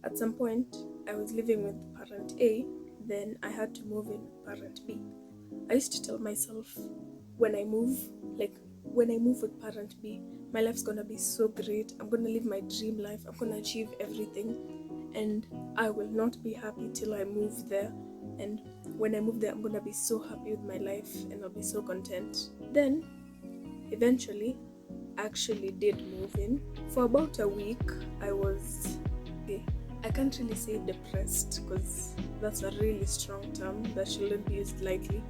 At some point, I was living with parent A, then I had to move in with parent B. I used to tell myself, when I move, when I move with parent B, my life's gonna be so great. I'm gonna live my dream life. I'm gonna achieve everything, and I will not be happy till I move there. And when I move there, I'm gonna be so happy with my life, and I'll be so content. Then, eventually, I actually did move in. For about a week, I was okay. I can't really say depressed because that's a really strong term that shouldn't be used lightly.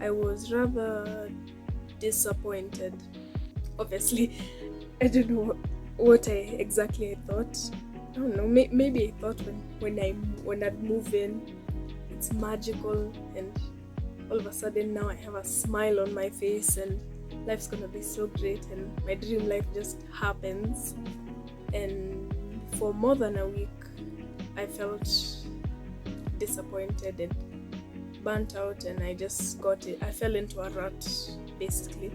I was rather disappointed. Obviously, I don't know what exactly I thought. I don't know. Maybe I thought when I'd move in, it's magical, and all of a sudden now I have a smile on my face, and life's gonna be so great, and my dream life just happens. And for more than a week, I felt disappointed and burnt out, and I just got it. I fell into a rut, basically.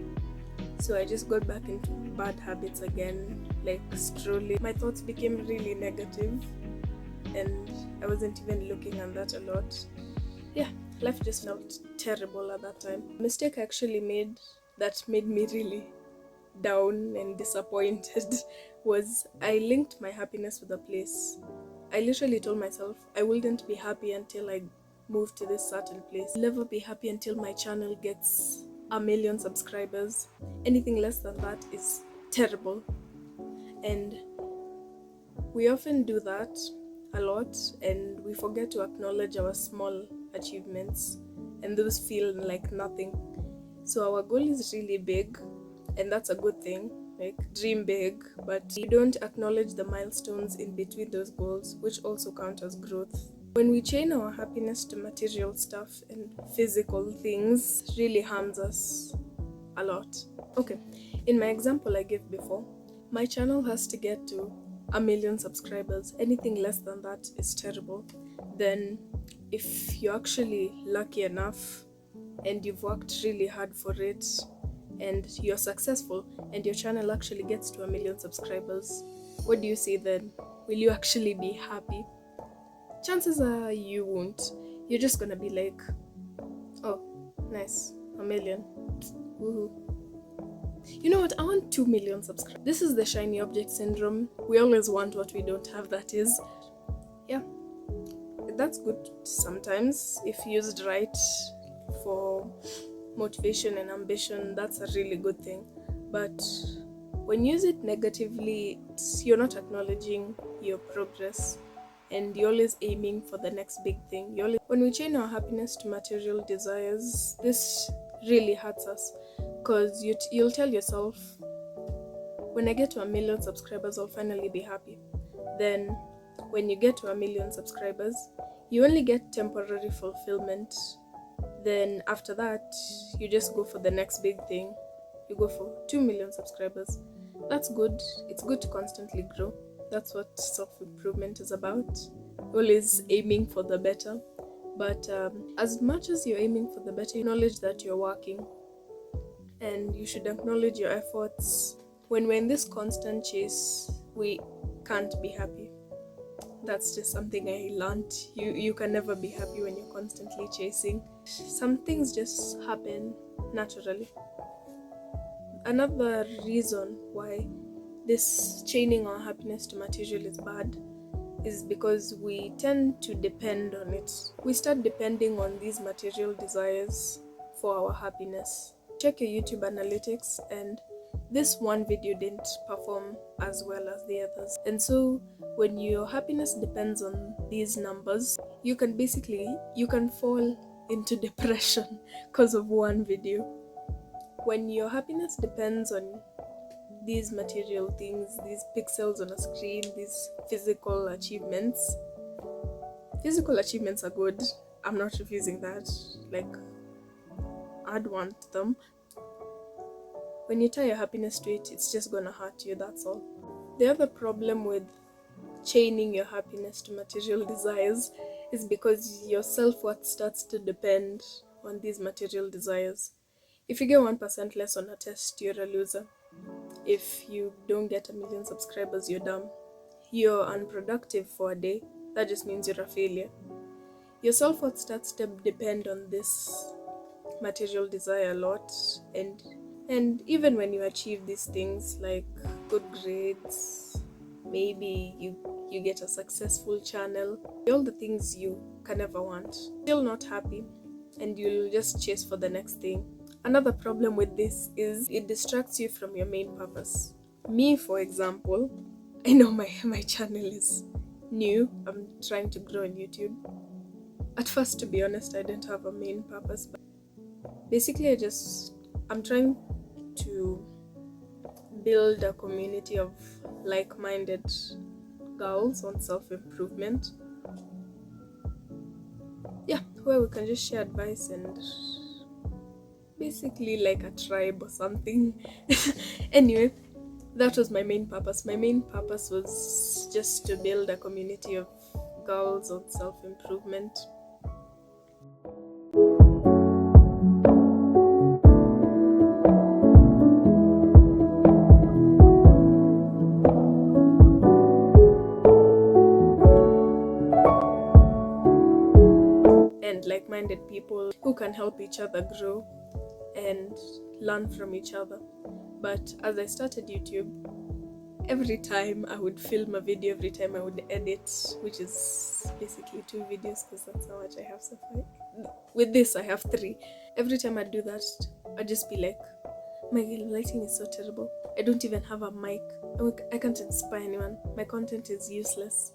So I just got back into bad habits again, like scrolling. My thoughts became really negative, and I wasn't even looking at that a lot. Yeah, life just felt terrible at that time. The mistake I actually made that made me really down and disappointed was I linked my happiness with a place. I literally told myself I wouldn't be happy until I moved to this certain place. I'll never be happy until my channel gets 1 million subscribers. Anything less than that is terrible. And we often do that a lot, and we forget to acknowledge our small achievements, and those feel like nothing. So our goal is really big, and that's a good thing. Like, dream big, but you don't acknowledge the milestones in between those goals, which also count as growth. When we chain our happiness to material stuff and physical things, it really harms us a lot. Okay, in my example I gave before, my channel has to get to 1 million subscribers. Anything less than that is terrible. Then, if you're actually lucky enough and you've worked really hard for it, and you're successful, and your channel actually gets to 1 million subscribers, what do you say then? Will you actually be happy? Chances are you won't. You're just gonna be like, oh, nice, 1 million. Woohoo. You know what? I want 2 million subscribers. This is the shiny object syndrome. We always want what we don't have, that is. Yeah, that's good sometimes if used right for motivation and ambition. That's a really good thing. But when you use it negatively, you're not acknowledging your progress, and you're always aiming for the next big thing. When we chain our happiness to material desires, this really hurts us, because you'll tell yourself, when I get to 1 million subscribers, I'll finally be happy. Then when you get to 1 million subscribers, you only get temporary fulfillment. Then after that, you just go for the next big thing. You go for 2 million subscribers. That's good. It's good to constantly grow. That's what self-improvement is about. Always aiming for the better. But as much as you're aiming for the better, you acknowledge that you're working. And you should acknowledge your efforts. When we're in this constant chase, we can't be happy. That's just something I learned. You can never be happy when you're constantly chasing. Some things just happen naturally. Another reason why this chaining our happiness to material is bad is because we tend to depend on it. We start depending on these material desires for our happiness. Check your YouTube analytics, and this one video didn't perform as well as the others. And so when your happiness depends on these numbers, you can fall into depression because of one video. When your happiness depends on these material things, these pixels on a screen, these physical achievements are good. I'm not refusing that. Like, I'd want them. When you tie your happiness to it, it's just gonna hurt you, that's all. The other problem with chaining your happiness to material desires is because your self-worth starts to depend on these material desires. If you get 1% less on a test, you're a loser. If you don't get 1 million subscribers, you're dumb. you're unproductive for a day, that just means you're a failure. Your self-worth starts to depend on this material desire a lot, and even when you achieve these things like good grades, maybe you get a successful channel, all the things you can ever want, still not happy, and you'll just chase for the next thing. Another problem with this is it distracts you from your main purpose. Me, for example, I know my channel is new. I'm trying to grow on YouTube. At first, to be honest, I didn't have a main purpose, but basically I'm trying to build a community of like-minded girls on self-improvement. Yeah, where we can just share advice and basically like a tribe or something. Anyway, that was my main purpose. My main purpose was just to build a community of girls on self-improvement. And like-minded people who can help each other grow and learn from each other. But as I started YouTube, every time I would film a video, every time I would edit, which is basically 2 videos because that's how much I have so far. With this I have 3. Every time I do that, I'd just be like, my lighting is so terrible. I don't even have a mic. I can't inspire anyone. My content is useless.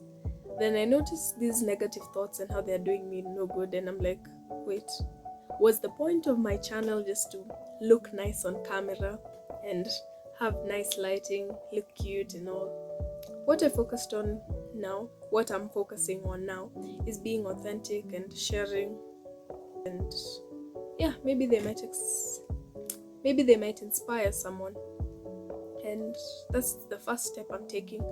Then I notice these negative thoughts and how they're doing me no good, and I'm like, wait, was the point of my channel just to look nice on camera and have nice lighting, look cute and all? What I focused on now, what I'm focusing on now, is being authentic and sharing, and yeah, maybe they might inspire someone, and that's the first step I'm taking.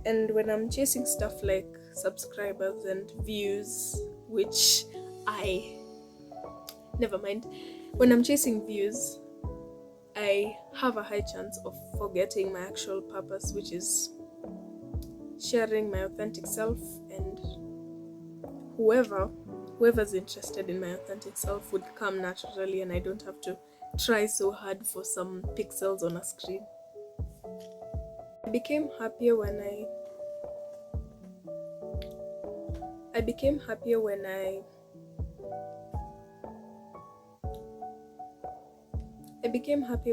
And when I'm chasing stuff like subscribers and views, which when I'm chasing views, I have a high chance of forgetting my actual purpose, which is sharing my authentic self, and whoever's interested in my authentic self would come naturally, and I don't have to try so hard for some pixels on a screen. I became happier when I became happy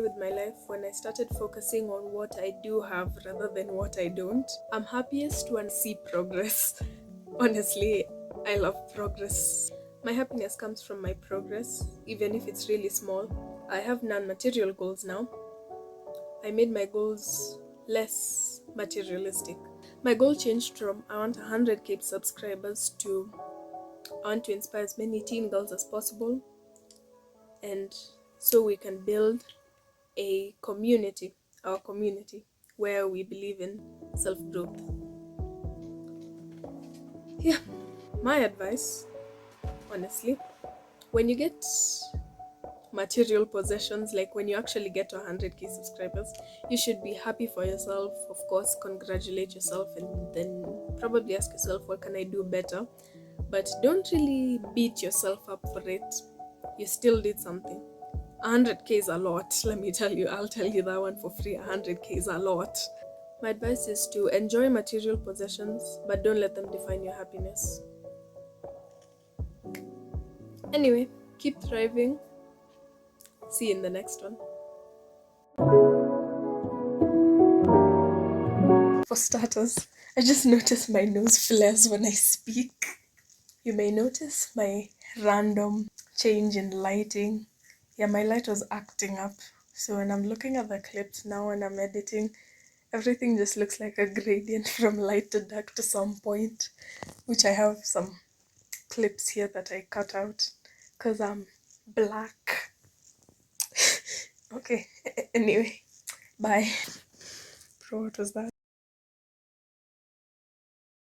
with my life when I started focusing on what I do have rather than what I don't. I'm happiest when I see progress. Honestly, I love progress. My happiness comes from my progress, even if it's really small. I have non-material goals now. I made my goals less materialistic. My goal changed from I want 100k subscribers to I want to inspire as many teen girls as possible, and so we can build a community, our community, where we believe in self-growth. Yeah, my advice, honestly, when you get material possessions, like when you actually get to 100k subscribers, you should be happy for yourself, of course, congratulate yourself, and then probably ask yourself, what can I do better? But don't really beat yourself up for it. You still did something. 100k is a lot, let me tell you. I'll tell you that one for free. 100k is a lot. My advice is to enjoy material possessions, but don't let them define your happiness. Anyway, keep thriving. See you in the next one. For starters, I just notice my nose flares when I speak. You may notice my random change in lighting. Yeah, my light was acting up. So when I'm looking at the clips now when I'm editing, everything just looks like a gradient from light to dark to some point, which I have some clips here that I cut out because I'm black. Okay, anyway, bye. Bro, what was that?